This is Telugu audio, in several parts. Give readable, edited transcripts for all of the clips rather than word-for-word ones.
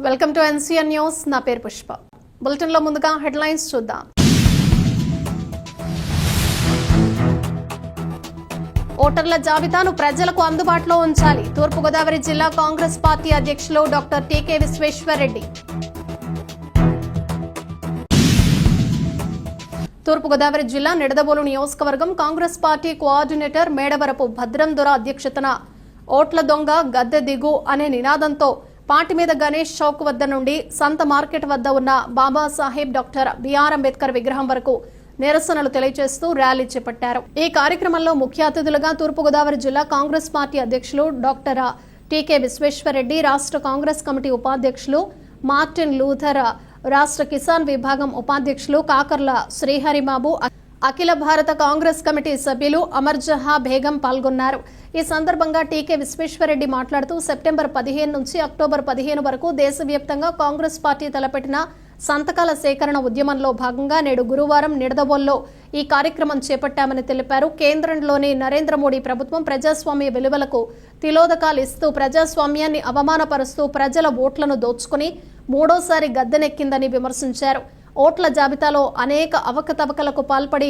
Welcome to NCN news. నా పేరు పుష్ప. బులెటిన్ లో ముందుగా హెడ్లైన్స్ చూద్దాం. ఓటర్ల జాబితాను ప్రజలకు అందుబాటులో ఉంచాలి. తూర్పుగోదావరి జిల్లా కాంగ్రెస్ పార్టీ అధ్యక్షులు డాక్టర్ టీకే విశ్వేశ్వరరెడ్డి. తూర్పుగోదావరి జిల్లా నిడదవోలు నియోజకవర్గం కాంగ్రెస్ పార్టీ కోఆర్డినేటర్ మేడవరపు భద్రం దొర అధ్యక్షతన ఓట్ల దొంగ గద్దె దిగు అనే నినాదంతో పార్టీ మీద గణేష్ చౌక్ వద్ద నుండి సంత మార్కెట్ వద్ద ఉన్న బాబాసాహెబ్ డాక్టర్ బిఆర్ అంబేద్కర్ విగ్రహం వరకు నిరసనలు తెలియజేస్తూ ర్యాలీ చేపట్టారు. ఈ కార్యక్రమంలో ముఖ్య అతిథులుగా తూర్పుగోదావరి జిల్లా కాంగ్రెస్ పార్టీ అధ్యక్షులు డాక్టర్ టీకే విశ్వేశ్వరరెడ్డి, రాష్ట్ర కాంగ్రెస్ కమిటీ ఉపాధ్యక్షులు మార్టిన్ లూథర్, రాష్ట్ర కిసాన్ విభాగం ఉపాధ్యక్షులు కాకర్ల శ్రీహరిబాబు, అఖిల భారత కాంగ్రెస్ కమిటీ సభ్యులు అమర్జహా బేగం పాల్గొన్నారు. ఈ సందర్భంగా టీకే విశ్వేశ్వరరెడ్డి మాట్లాడుతూ సెప్టెంబర్ 15 నుంచి అక్టోబర్ 15 వరకు దేశవ్యాప్తంగా కాంగ్రెస్ పార్టీ తలపెట్టిన సంతకాల సేకరణ ఉద్యమంలో భాగంగా నేడు గురువారం నిడదవోల్లో ఈ కార్యక్రమం చేపట్టామని తెలిపారు. కేంద్రంలోని నరేంద్ర మోడీ ప్రభుత్వం ప్రజాస్వామ్య విలువలకు తిలోదకాలు ఇస్తూ ప్రజాస్వామ్యాన్ని అవమానపరుస్తూ ప్రజల ఓట్లను దోచుకుని మూడోసారి గద్దెనెక్కిందని విమర్శించారు. ఓట్ల జాబితాలో అనేక అవకతవకలకు పాల్పడి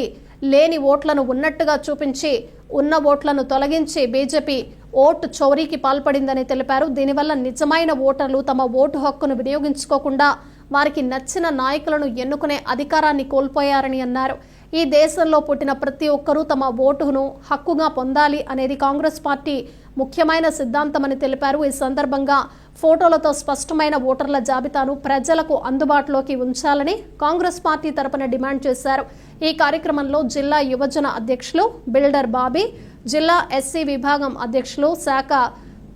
లేని ఓట్లను ఉన్నట్టుగా చూపించి ఉన్న ఓట్లను తొలగించి బీజేపీ ఓటు చౌరీకి పాల్పడిందని తెలిపారు. దీనివల్ల నిజమైన ఓటర్లు తమ ఓటు హక్కును వినియోగించుకోకుండా వారికి నచ్చిన నాయకులను ఎన్నుకునే అధికారాన్ని కోల్పోయారని అన్నారు. ఈ దేశంలో పుట్టిన ప్రతి ఒక్కరూ తమ ఓటును హక్కుగా పొందాలి అనేది కాంగ్రెస్ పార్టీ ముఖ్యమైన సిద్ధాంతమని తెలిపారు. ఈ సందర్భంగా ఫోటోలతో స్పష్టమైన ఓటర్ల జాబితాను ప్రజలకు అందుబాటులోకి ఉంచాలని కాంగ్రెస్ పార్టీ తరపున డిమాండ్ చేశారు. ఈ కార్యక్రమంలో జిల్లా యువజన అధ్యక్షులు బిల్డర్ బాబీ, జిల్లా ఎస్సీ విభాగం అధ్యక్షులు శాఖ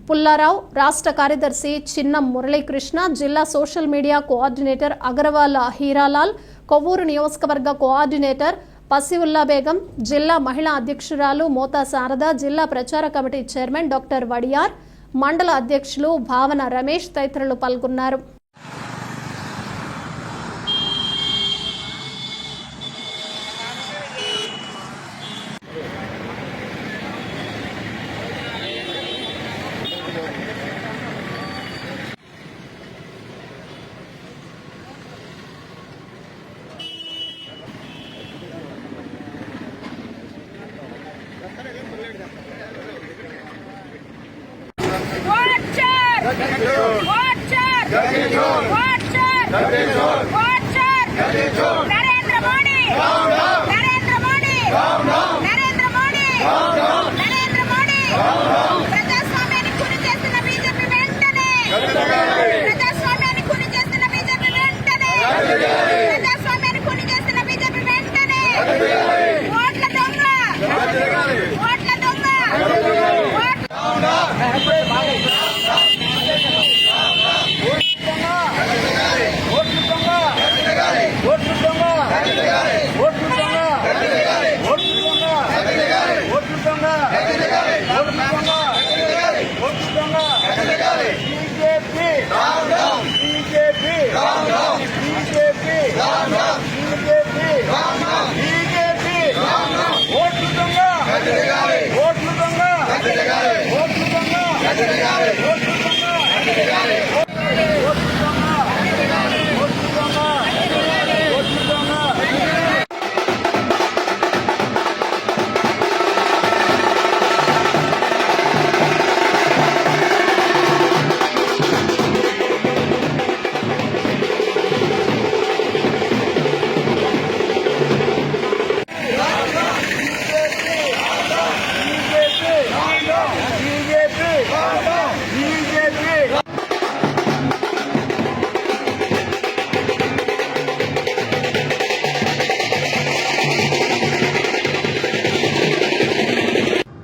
పుల్లారావు, రాష్ట్ర కార్యదర్శి చిన్నం మురళీకృష్ణ, జిల్లా social media coordinator Agarwal Hiralal, Kovvur నియోజకవర్గ కోఆర్డినేటర్ పసివుల్లా బేగం, జిల్లా మహిళా అధ్యక్షురాలు మోతా శారద, జిల్లా ప్రచార కమిటీ చైర్మన్ డాక్టర్ వడియార్, మండల అధ్యక్షులు భావన రమేష్ తదితరులు పాల్గొన్నారు.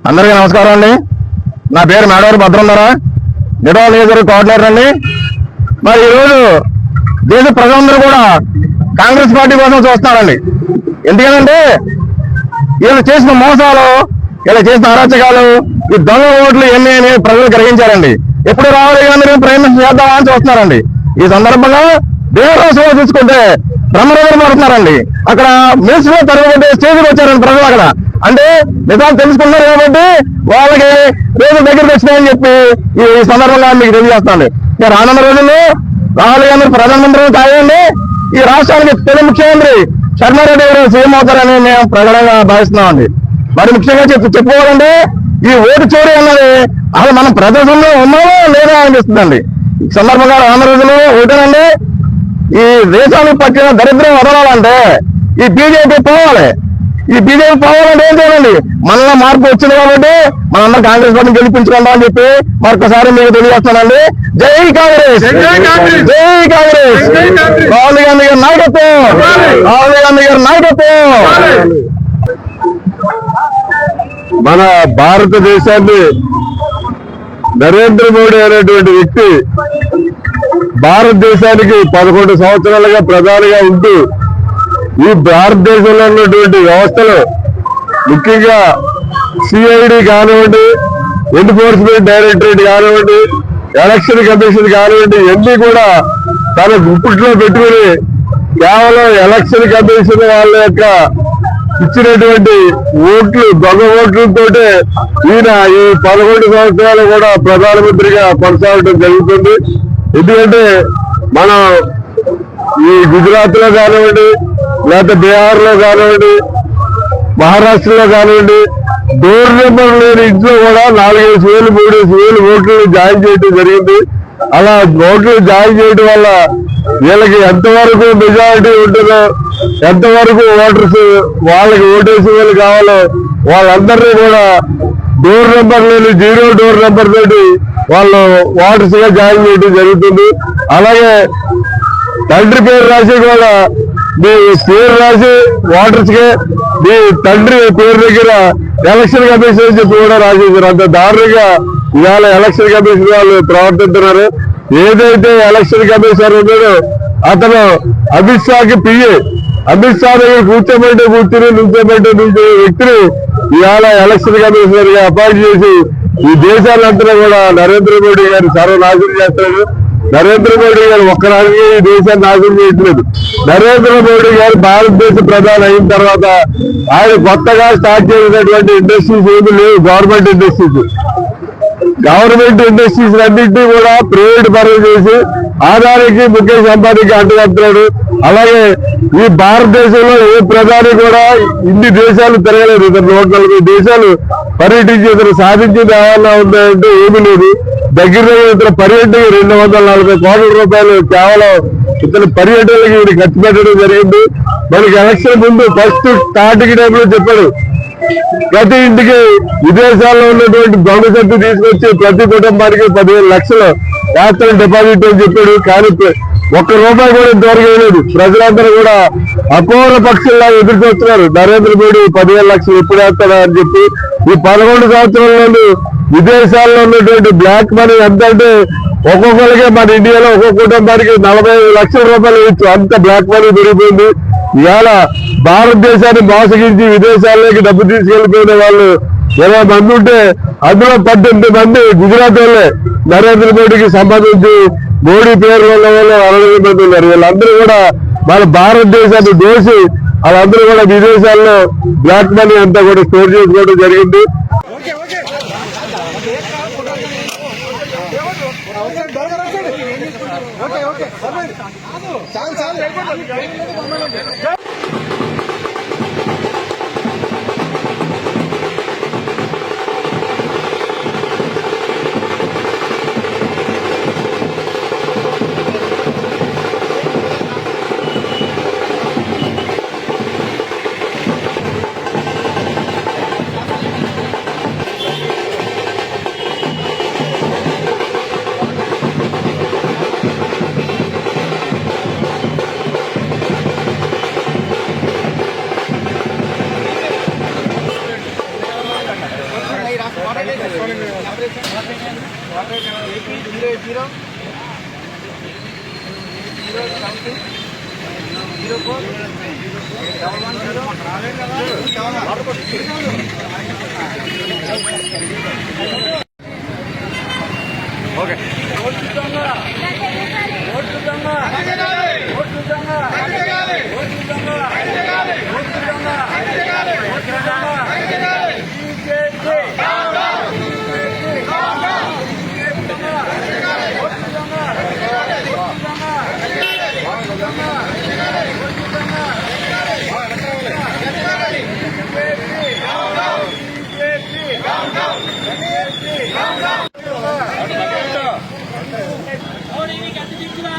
అందరికీ నమస్కారం అండి. నా పేరు మేడవరపు భద్రం దొర, నిడదవోలు నియోజకవర్గ కోఆర్డినేటర్ అండి. మరి ఈరోజు దేశ ప్రజలందరూ కూడా కాంగ్రెస్ పార్టీ కోసం చూస్తున్నారండి. ఎందుకంటే వీళ్ళు చేసిన మోసాలు, వీళ్ళు చేసిన అరాచకాలు, ఈ దొంగ ఓట్లు ఎన్ని అని ప్రజలు గ్రహించారండి. ఎప్పుడు రావాలి కానీ ప్రయత్నం చేద్దామా అని చూస్తున్నారండి. ఈ సందర్భంగా దేవరాశంలో చూసుకుంటే బ్రహ్మరథం పడుతున్నారండి. అక్కడ మున్సిపల్ తరగతి స్టేజ్కి వచ్చారండి ప్రజలు. అక్కడ అంటే నిజాలు తెలుసుకున్నారు కాబట్టి వాళ్ళకి రోజు దగ్గరికి వచ్చినాయని చెప్పి ఈ సందర్భంగా మీకు తెలియజేస్తాను. రానున్న రోజుల్లో రాహుల్ గాంధీ ప్రధానమంత్రిని కాయండి, ఈ రాష్ట్రానికి తొలి ముఖ్యమంత్రి శర్మారెడ్డి గారు సీఎం అవుతారని మేము ప్రకటనగా భావిస్తున్నామండి. మరి ముఖ్యంగా చెప్పుకోవాలంటే ఈ ఓటు చోరీ అన్నది అసలు మనం ప్రదేశంలో ఉన్నామో లేదా అనిపిస్తుందండి. ఈ సందర్భంగా ఆంధ్రప్రదేశ్లో ఓటేనండి, ఈ దేశానికి పట్టిన దరిద్రం వదలాలంటే ఈ బీజేపీ పోవాలి. ఈ బీజేపీ పోవాలంటే ఏం చేయాలండి? మనలో మార్పు వచ్చింది కాబట్టి మనందరం కాంగ్రెస్ పార్టీని గెలిపించుకుందాం అని చెప్పి మరొకసారి మీకు తెలియజేస్తానండి. జై కాంగ్రెస్, జై కాంగ్రెస్. రాహుల్ గాంధీ గారి నాయకత్వం, రాహుల్ గాంధీ గారి నాయకత్వం. మన భారతదేశాన్ని నరేంద్ర మోడీ అనేటువంటి వ్యక్తి భారతదేశానికి 11 సంవత్సరాలుగా ప్రధానిగా ఉంటూ ఈ భారతదేశంలో ఉన్నటువంటి వ్యవస్థలు ముఖ్యంగా సిఐడి కానివ్వండి, ఎన్ఫోర్స్మెంట్ డైరెక్టరేట్ కానివ్వండి, ఎలక్షన్ కమిషన్ కానివ్వండి, ఇవన్నీ కూడా తన గుప్పిట్లో పెట్టుకుని కేవలం ఎలక్షన్ కమిషన్ వాళ్ళ యొక్క ఇచ్చినటువంటి ఓట్లు, దొంగ ఓట్లతోటే ఈయన ఈ 11 సంవత్సరాలు కూడా ప్రధానమంత్రిగా కొనసాగడం జరుగుతుంది. ఎందుకంటే మనం ఈ గుజరాత్ లో కానివ్వండి, లేకపోతే బీహార్ లో కానివ్వండి, మహారాష్ట్రలో కానివ్వండి, డోర్ నెంబర్ లేని ఇంట్లో కూడా 4,000, 3,000 ఓట్లు జాయిన్ చేయడం జరిగింది. అలా ఓట్లు జాయిన్ చేయడం వల్ల వీళ్ళకి ఎంతవరకు మెజారిటీ ఉంటుందో, ఎంతవరకు ఓటర్స్ వాళ్ళకి ఓటేసి వాళ్ళు కావాలో వాళ్ళందరినీ కూడా డోర్ నెంబర్ లేని 0 డోర్ నెంబర్ తోటి వాళ్ళు ఓటర్స్ గా జాయిన్ చేయడం జరుగుతుంది. అలాగే తండ్రి పేరు రాసి కూడా మీ పేరు రాసి ఓటర్స్ కి మీ తండ్రి పేరు దగ్గర ఎలక్షన్ కమిషన్ చెప్పి కూడా రాసేసారు. అంత దారుణంగా ఇవాళ ఎలక్షన్ కమిషన్ వాళ్ళు ప్రవర్తిస్తున్నారు. ఏదైతే ఎలక్షన్ కమిషనర్ ఉన్నాడో అతను అమిత్ షాకి పిఏ, అమిత్ షా దగ్గర కూర్చోబెట్టే నుంచోబెట్టే వ్యక్తిని ఇవాళ ఎలక్షన్ కమిషనర్ గా అపాయింట్ చేసి ఈ దేశాలంతా కూడా నరేంద్ర మోడీ గారు సర్వనాశనం చేస్తారు. నరేంద్ర మోడీ గారు ఒక్క రాజకీయ ఈ దేశాన్ని నాశనం చేయట్లేదు. నరేంద్ర మోడీ గారు భారతదేశ ప్రధాని అయిన తర్వాత ఆయన కొత్తగా స్టార్ట్ చేసినటువంటి ఇండస్ట్రీస్ ఏమి లేవు. గవర్నమెంట్ ఇండస్ట్రీస్ అన్నింటినీ కూడా ప్రైవేట్ పరం చేసి ఆదానికి ముఖేష్ అంబానీకి అంటగడుతున్నాడు. అలాగే ఈ భారతదేశంలో ఏ ప్రధాని కూడా ఇన్ని దేశాలు తిరగలేదు. ఇతను 140 దేశాలు పర్యటించి ఇతను సాధించింది ఏమన్నా ఉందంటే ఏమీ లేదు. దగ్గర ఇతర పర్యటనకి 240 కోట్ల రూపాయలు కేవలం ఇతని పర్యటనకి ఈయన ఖర్చు పెట్టడం జరిగింది. మనకి ఎలక్షన్ ముందు ఫస్ట్ స్టార్టింగ్ టైంలో చెప్పాడు, ప్రతి ఇంటికి విదేశాల్లో ఉన్నటువంటి దొంగ చెట్టు తీసుకొచ్చి ప్రతి కుటుంబానికి 15 లక్షలు వేస్తాను డిపాజిట్ అని చెప్పాడు. కానీ ఒక్క రూపాయి కూడా ఇంతవరకు వేయలేదు. ప్రజలందరూ కూడా అపూర్వ పక్షుల్లా ఎదురు చూస్తున్నారు. నరేంద్ర మోడీ 15 లక్షలు ఎప్పుడు వేస్తాడా అని చెప్పి. ఈ 11 సంవత్సరాల్లోనూ విదేశాల్లో ఉన్నటువంటి బ్లాక్ మనీ ఎంత అంటే ఒక్కొక్కరికి మన ఇండియాలో ఒక్కొక్క కుటుంబానికి 45 లక్షల రూపాయలు ఇచ్చు, అంత బ్లాక్ మనీ పెరిగిపోయింది. ఇవాళ భారతదేశాన్ని మోసగించి విదేశాల్లోకి డబ్బు తీసుకెళ్లిపోయిన వాళ్ళు 20 మంది ఉంటే అందులో 18 మంది గుజరాత్ వాళ్ళే. నరేంద్ర మోడీకి సంబంధించి మోడీ పేరు ఉన్న వాళ్ళు 60 మంది ఉన్నారు. వీళ్ళందరూ కూడా మన భారతదేశాన్ని దోసి వాళ్ళందరూ కూడా విదేశాల్లో బ్లాక్ మనీ అంతా కూడా స్టోర్ చేసుకోవడం జరిగింది. మోడీని గద్దెదించిన